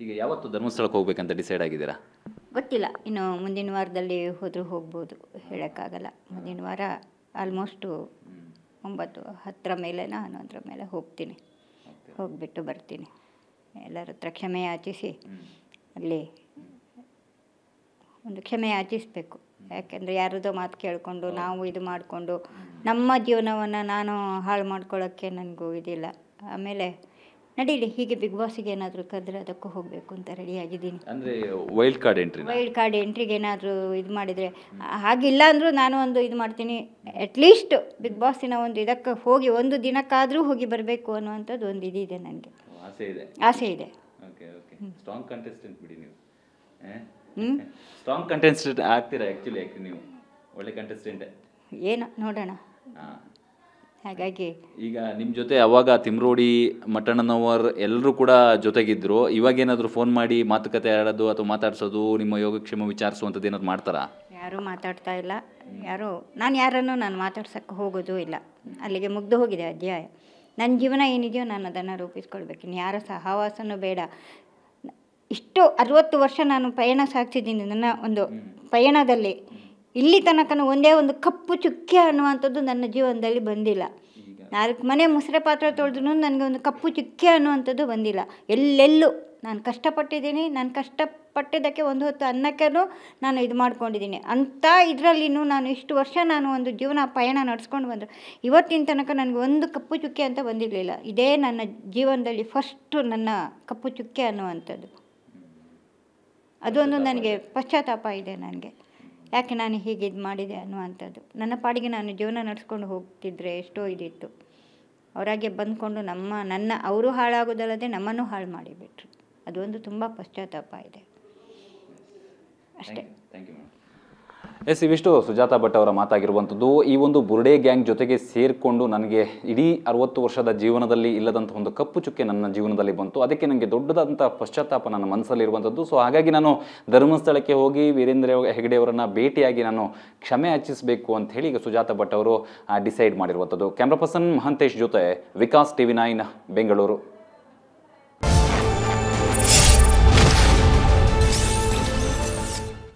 ಈಗ ಯಾವತ್ತು ಧರ್ಮಸ್ಥಳಕ್ಕೆ ಹೋಗ್ಬೇಕಂತ ಡಿಸೈಡ್ ಆಗಿದ್ದೀರಾ? ಗೊತ್ತಿಲ್ಲ, ಇನ್ನು ಮುಂದಿನ ವಾರದಲ್ಲಿ ಹೋದರೂ ಹೋಗ್ಬೋದು, ಹೇಳೋಕ್ಕಾಗಲ್ಲ. ಮುಂದಿನ ವಾರ ಆಲ್ಮೋಸ್ಟು 9-10 ಮೇಲೆನ 11 ಮೇಲೆ ಹೋಗ್ತೀನಿ. ಹೋಗಿಬಿಟ್ಟು ಬರ್ತೀನಿ. ಎಲ್ಲರ ಹತ್ರ ಕ್ಷಮೆ ಯಾಚಿಸಿ ಅಲ್ಲಿ ಒಂದು ಕ್ಷಮೆ ಯಾಚಿಸಬೇಕು. ಯಾಕೆಂದರೆ ಯಾರದೋ ಮಾತು ಕೇಳಿಕೊಂಡು ನಾವು ಇದು ಮಾಡಿಕೊಂಡು ನಮ್ಮ ಜೀವನವನ್ನು ನಾನು ಹಾಳು ಮಾಡ್ಕೊಳ್ಳೋಕ್ಕೆ ನನಗೂ ಇದಿಲ್ಲ. ಆಮೇಲೆ ನಡೀಲಿ, ಹೀಗೆ ಬಿಗ್ ಬಾಸಿಗೆ ಏನಾದರೂ ಕರೆದ್ರೆ ಅದಕ್ಕೂ ಹೋಗಬೇಕು ಅಂತ ರೆಡಿಯಾಗಿದ್ದೀನಿ. ಅಂದರೆ ವೈಲ್ಡ್ ಕಾರ್ಡ್ ಎಂಟ್ರಿಗೆ ಏನಾದರೂ ಇದು ಮಾಡಿದರೆ, ಹಾಗಿಲ್ಲ ಅಂದರೂ ನಾನು ಒಂದು ಇದು ಮಾಡ್ತೀನಿ. ಅಟ್ಲೀಸ್ಟ್ ಬಿಗ್ ಬಾಸಿನ ಒಂದು ಇದಕ್ಕೆ ಹೋಗಿ ಒಂದು ದಿನಕ್ಕಾದರೂ ಹೋಗಿ ಬರಬೇಕು ಅನ್ನುವಂಥದ್ದು ಒಂದು ಇದಿದೆ ನನಗೆ, ಆಸೆ ಇದೆ. ಸ್ಟ್ರಾಂಗ್ ಕಂಟೆಸ್ಟೆಂಟ್ ಬಿಡಿ ನೀವು. ಸ್ಟ್ರಾಂಗ್ ಕಂಟೆಸ್ಟೆಂಟ್ ಆಗ್ತೀರಾ ಆ್ಯಕ್ಚುಲಿ ನೀವು, ಒಳ್ಳೆ ಕಂಟೆಸ್ಟೆಂಟೇ. ಏನೋ ನೋಡೋಣ. ಹಾಗಾಗಿ ಈಗ ನಿಮ್ಮ ಜೊತೆ ಅವಾಗ ತಿಮ್ರೋಡಿ ಮಟ್ಟಣ್ಣನವರ್ ಎಲ್ಲರೂ ಕೂಡ ಜೊತೆಗಿದ್ರು. ಇವಾಗೇನಾದರೂ ಫೋನ್ ಮಾಡಿ ಮಾತುಕತೆ ಆಡೋದು ಅಥವಾ ಮಾತಾಡ್ಸೋದು, ನಿಮ್ಮ ಯೋಗಕ್ಷೇಮ ವಿಚಾರಿಸುವಂಥದ್ದು ಏನಾದ್ರು ಮಾಡ್ತಾರಾ? ಯಾರೂ ಮಾತಾಡ್ತಾ ಇಲ್ಲ. ನಾನು ಯಾರನ್ನು ಮಾತಾಡ್ಸೋಕ್ಕೆ ಹೋಗೋದು ಇಲ್ಲ. ಅಲ್ಲಿಗೆ ಮುಗ್ದು ಹೋಗಿದೆ ಅಧ್ಯಾಯ. ನನ್ನ ಜೀವನ ಏನಿದೆಯೋ ನಾನು ಅದನ್ನು ರೂಪಿಸ್ಕೊಳ್ಬೇಕು. ಇನ್ನು ಯಾರ ಸಹವಾಸನೂ ಬೇಡ. ಇಷ್ಟು 60 ವರ್ಷ ನಾನು ಪಯಣ ಸಾಗಿಸಿದ್ದೀನಿ. ನನ್ನ ಒಂದು ಪಯಣದಲ್ಲಿ ಇಲ್ಲಿ ತನಕ ಒಂದೇ ಒಂದು ಕಪ್ಪು ಚುಕ್ಕೆ ಅನ್ನುವಂಥದ್ದು ನನ್ನ ಜೀವನದಲ್ಲಿ ಬಂದಿಲ್ಲ. 4 ಮನೆ ಮುಸುರೆ ಪಾತ್ರೆ ತೊಳೆದ್ರೂ ನನಗೆ ಒಂದು ಕಪ್ಪು ಚುಕ್ಕೆ ಅನ್ನುವಂಥದ್ದು ಬಂದಿಲ್ಲ. ಎಲ್ಲೆಲ್ಲೂ ನಾನು ಕಷ್ಟಪಟ್ಟಿದ್ದೀನಿ. ನಾನು ಕಷ್ಟಪಟ್ಟಿದ್ದಕ್ಕೆ ಒಂದು ಹೊತ್ತು ಅನ್ನಕ್ಕೂ ನಾನು ಇದು ಮಾಡ್ಕೊಂಡಿದ್ದೀನಿ. ಅಂಥ ಇದರಲ್ಲಿನೂ ನಾನು ಇಷ್ಟು ವರ್ಷ ನಾನು ಒಂದು ಜೀವನ ಪಯಣ ನಡೆಸ್ಕೊಂಡು ಬಂದರು. ಇವತ್ತಿನ ತನಕ ನನಗೆ ಒಂದು ಕಪ್ಪು ಚುಕ್ಕೆ ಅಂತ ಬಂದಿರಲಿಲ್ಲ. ಇದೇ ನನ್ನ ಜೀವನದಲ್ಲಿ ಫಸ್ಟು ನನ್ನ ಕಪ್ಪು ಚುಕ್ಕೆ ಅನ್ನುವಂಥದ್ದು. ಅದೊಂದು ನನಗೆ ಪಶ್ಚಾತ್ತಾಪ ಇದೆ ನನಗೆ, ಯಾಕೆ ನಾನು ಹೀಗೆ ಇದು ಮಾಡಿದೆ ಅನ್ನುವಂಥದ್ದು. ನನ್ನ ಪಾಡಿಗೆ ನಾನು ಜೀವನ ನಡೆಸ್ಕೊಂಡು ಹೋಗ್ತಿದ್ರೆ ಎಷ್ಟೋ ಇದಿತ್ತು. ಅವರಾಗೆ ಬಂದ್ಕೊಂಡು ನನ್ನ ಅವರು ಹಾಳಾಗೋದಲ್ಲದೆ ನಮ್ಮನ್ನು ಹಾಳು ಮಾಡಿಬಿಟ್ರು. ಅದೊಂದು ತುಂಬ ಪಶ್ಚಾತ್ತಾಪ ಇದೆ ಅಷ್ಟೇ. ಎಸ್, ಇವಿಷ್ಟು ಸುಜಾತಾ ಭಟ್ ಅವರ ಮಾತಾಗಿರುವಂಥದ್ದು. ಈ ಒಂದು ಬುರ್ಡೆ ಗ್ಯಾಂಗ್ ಜೊತೆಗೆ ಸೇರಿಕೊಂಡು ನನಗೆ ಇಡೀ 60 ವರ್ಷದ ಜೀವನದಲ್ಲಿ ಇಲ್ಲದಂಥ ಒಂದು ಕಪ್ಪು ಚುಕ್ಕೆ ನನ್ನ ಜೀವನದಲ್ಲಿ ಬಂತು. ಅದಕ್ಕೆ ನನಗೆ ದೊಡ್ಡದಾದಂಥ ಪಶ್ಚಾತ್ತಾಪ ನನ್ನ ಮನಸ್ಸಲ್ಲಿರುವಂಥದ್ದು. ಸೊ ಹಾಗಾಗಿ ನಾನು ಧರ್ಮಸ್ಥಳಕ್ಕೆ ಹೋಗಿ ವೀರೇಂದ್ರ ಹೆಗಡೆ ಅವರನ್ನು ಭೇಟಿಯಾಗಿ ನಾನು ಕ್ಷಮೆ ಯಾಚಿಸಬೇಕು ಅಂತ ಹೇಳಿ ಈಗ ಸುಜಾತಾ ಭಟ್ ಅವರು ಡಿಸೈಡ್ ಮಾಡಿರುವಂಥದ್ದು. ಕ್ಯಾಮ್ರಾ ಪರ್ಸನ್ ಮಹಾಂತೇಶ್ ಜೊತೆ ವಿಕಾಸ್ TV9 ಬೆಂಗಳೂರು.